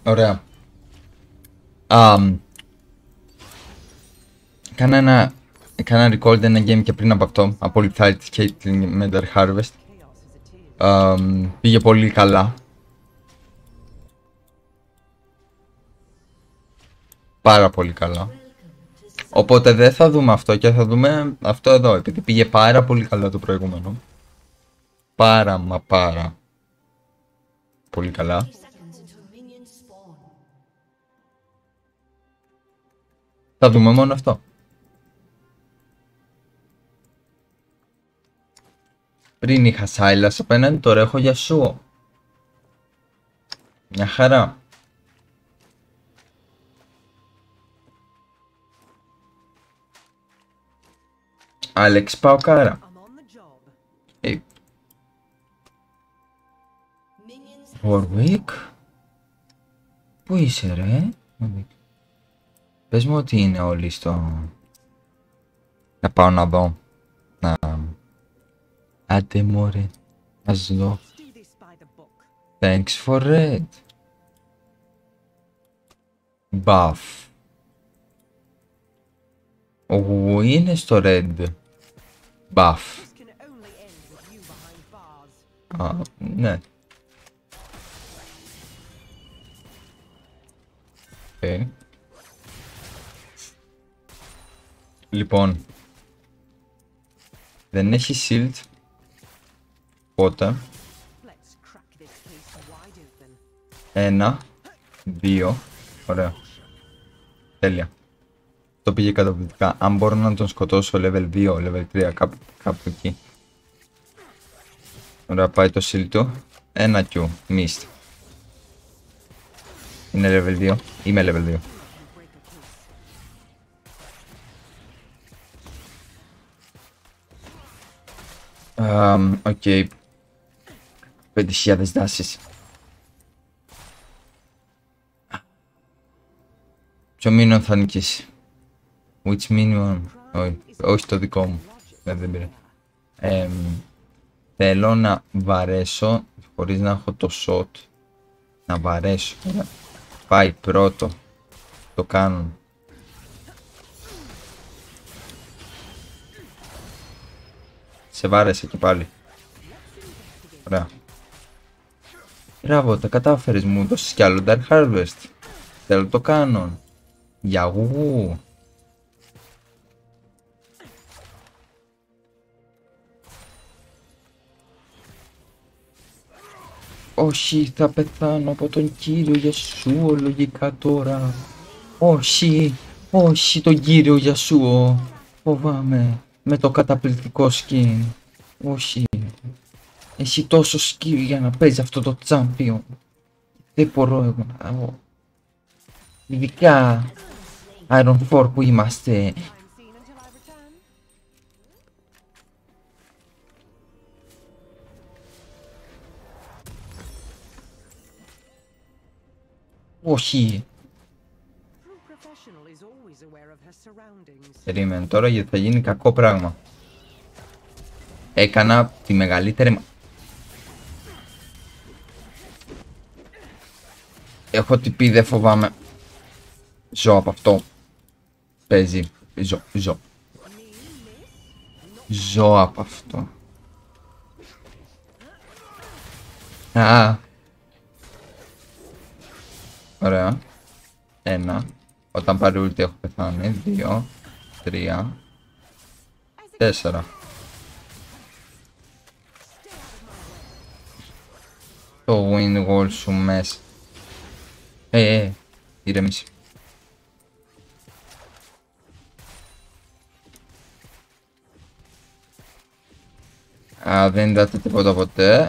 Ωραία. Κάνα record ένα game και πριν από αυτό, από Lethal της Caitlyn με Dark Harvest. Πήγε πολύ καλά. Πάρα πολύ καλά. Οπότε δεν θα δούμε αυτό και θα δούμε αυτό εδώ, επειδή πήγε πάρα πολύ καλά το προηγούμενο. Πάρα πολύ καλά. Θα δούμε μόνο αυτό. Πριν είχα Σάιλας απέναντι, τώρα έχω Γιασούο. Μια χαρά. Άλεξ Παοκάρα. Warwick. Πού είσαι ρε? Πες μου ότι είναι όλοι στο... Θα πάω να δω. Άντε μωρέ. Ας δω. Thanks for red. Buff. Είναι στο red. Buff. Ναι. Okay. Λοιπόν. Δεν έχει shield. Οπότε. 1, 2. Ωραία. Τέλεια. Το πήγε καταπληκτικά. Αν μπορώ να τον σκοτώσω level 2, level 3, κάπου εκεί. Ωραία, πάει το shield του. 1 Q. Missed. Είναι level 2. Είμαι level 2. Οκ. 5.000 δάσεις. Ποιο μήνυμα θα νικήσει? Which minion? Όχι το δικό μου. Δεν πήρε. Θέλω να βαρέσω χωρίς να έχω το shot. Να βαρέσω. Πάει πρώτο. Το κάνουν. Σε βάρεσε και πάλι. Ωραία. Μπράβο, τα κατάφερες, μου δώσεις κι άλλο Dark Harvest. Θέλω το κάνω. Γιαγού. Όχι, θα πεθάνω από τον κύριο Γιασούο λογικά τώρα. Όχι, όχι τον κύριο Γιασούο. Φοβάμαι με το καταπληκτικό skin. Όχι. Έχει τόσο skill για να παίζει αυτό το champion. Δεν μπορώ εγώ να... Ειδικά Iron 4 που είμαστε. Όχι. Περίμενε τώρα γιατί θα γίνει κακό πράγμα. Έκανα τη μεγαλύτερη... Έχω τυπεί, δεν φοβάμαι. Ζω από αυτό. Παίζει. Ζω από αυτό. Ωραία. 1. Όταν πάρει ulti έχω πεθάνει. 2. 3. 4. Το wind wall σου μέσα. Ηρέμησε. Δεν είδατε τίποτα ποτέ.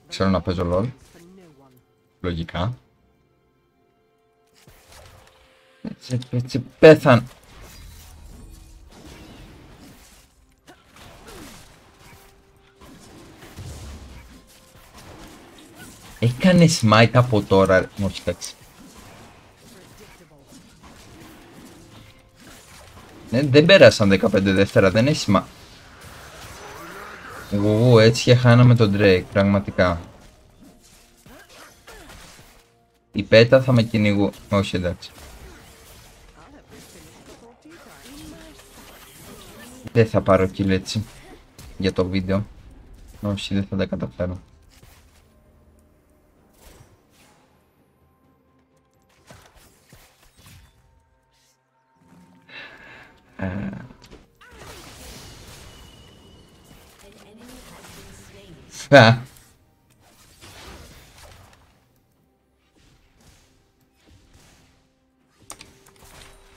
Ξέρω να παίζω LOL. Λογικά. Έτσι πέθαν. Έκανε smite από τώρα. Όχι, εντάξει. Δεν πέρασαν 15 δεύτερα, δεν έχει σημασία. Έτσι και χάναμε τον Drake, πραγματικά. Η πέτα θα με κυνηγού. Όχι, εντάξει. Δεν θα πάρω kill έτσι για το βίντεο. Όχι, δεν θα τα καταφέρω.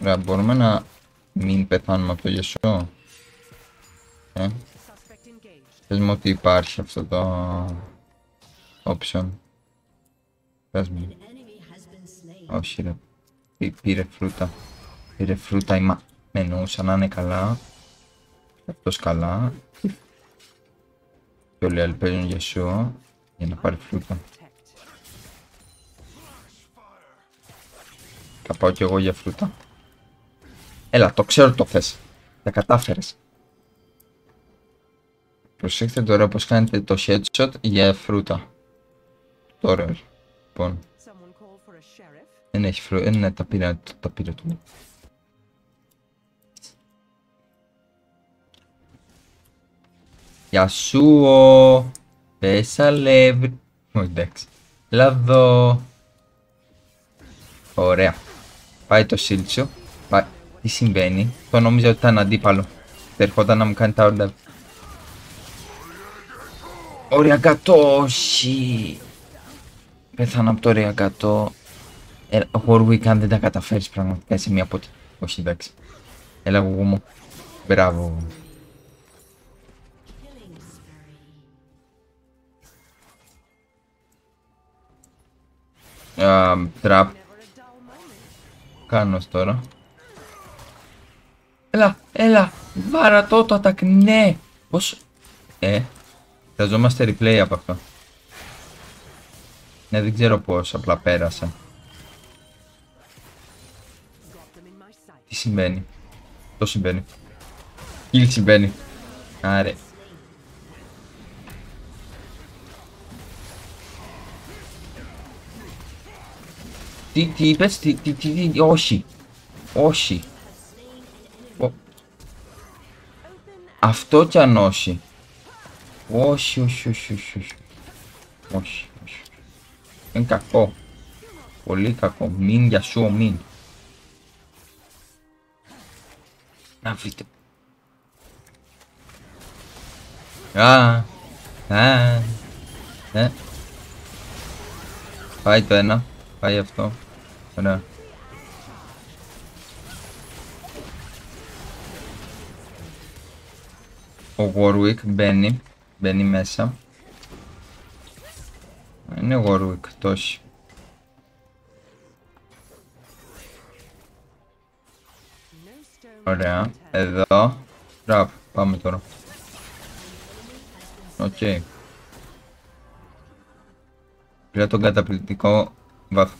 Ωραία, μπορούμε να μην πεθάνουμε από το Yasuo. Πες μου ότι υπάρχει αυτό το option. Πες μου. Όχι ρε. Πήρε φρούτα. Πήρε φρούτα η μενούσα να είναι καλά. Αυτός καλά. Και όλοι οι άλλοι παίζουν Yasuo για να πάρει φρούτα. Θα πάω κι εγώ για φρούτα. Έλα, το ξέρω το θες. Τα κατάφερες. Προσέξτε τώρα πως κάνετε το headshot για φρούτα. Τώρα, λοιπόν. Δεν έχει φρούτα, ναι, τα πήρα του. Yasuo. Πέσα λεύρι. Εντάξει. Έλα εδώ. Ωραία. Πάει το shield σου. Πάει. Τι συμβαίνει. Το νόμιζα ότι ήταν αντίπαλο. Ερχόταν να μου κάνει τα όρντα. Οριακατό, όχι. Πέθανα από το οριακατό. Warwick, αν δεν τα καταφέρεις πραγματικά σε μία πότη. Όχι, εντάξει. Έλα εγώ μου. Μπράβο. Τραπ. Κάνω τώρα. Έλα. Βάρατο το attack, ναι. Πώς. Χρειαζόμαστε replay από αυτό. Ναι, δεν ξέρω πώς, απλά πέρασα. Τι συμβαίνει. Το συμβαίνει. Kill συμβαίνει. Άρε. Τι είπες, όχι. Όχι. Αυτό κι αν όχι. Όχι. Είναι κακό. Πολύ κακό. Μην Yasuo, μην. Να βρείτε. Πάει το ένα. Πάει αυτό. Ωραία. Ο Warwick μπαίνει μέσα. Είναι Warwick τόσο. Ωραία, εδώ. Μπράβο, πάμε τώρα. Οκ. Πήρα τον καταπληκτικό βάθο.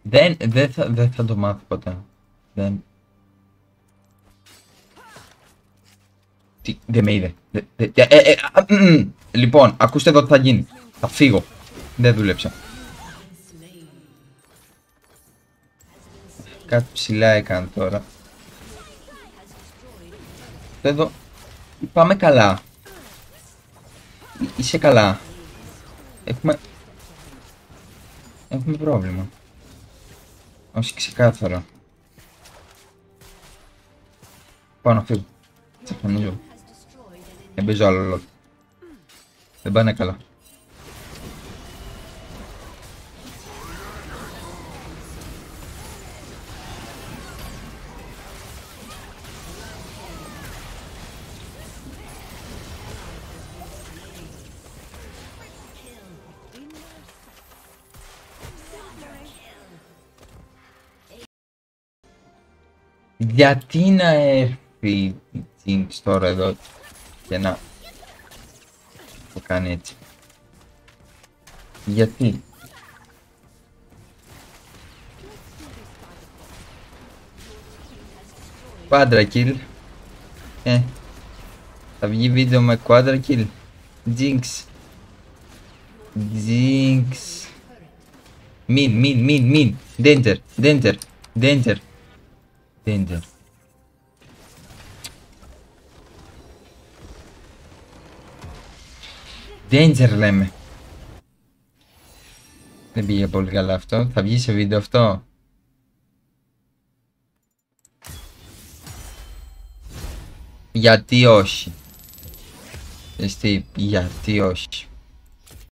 Δεν θα το μάθω ποτέ. Δεν με είδε. Λοιπόν, ακούστε εδώ τι θα γίνει. Θα φύγω. Δεν δούλεψε. Κάτι ψηλά έκανε τώρα. Εδώ. Πάμε καλά. Είσαι καλά. Έχουμε πρόβλημα. Όχι, ξεκάθαρα. Πάω να φύγω. Τσαφανίζω. Δεν παίζω άλλο λόγο. Δεν πάνε καλά. Γιατί να έρθει η Jinx τώρα εδώ και να το κάνει έτσι. Γιατί. Πάντρα kill. Θα βγει βίντεο με quadra kill. Jinx. Jinx. Min. Danger. Danger λέμε. Δεν πήγε πολύ καλά αυτό. Θα βγει σε βίντεο αυτό. Γιατί όχι. Γιατί όχι.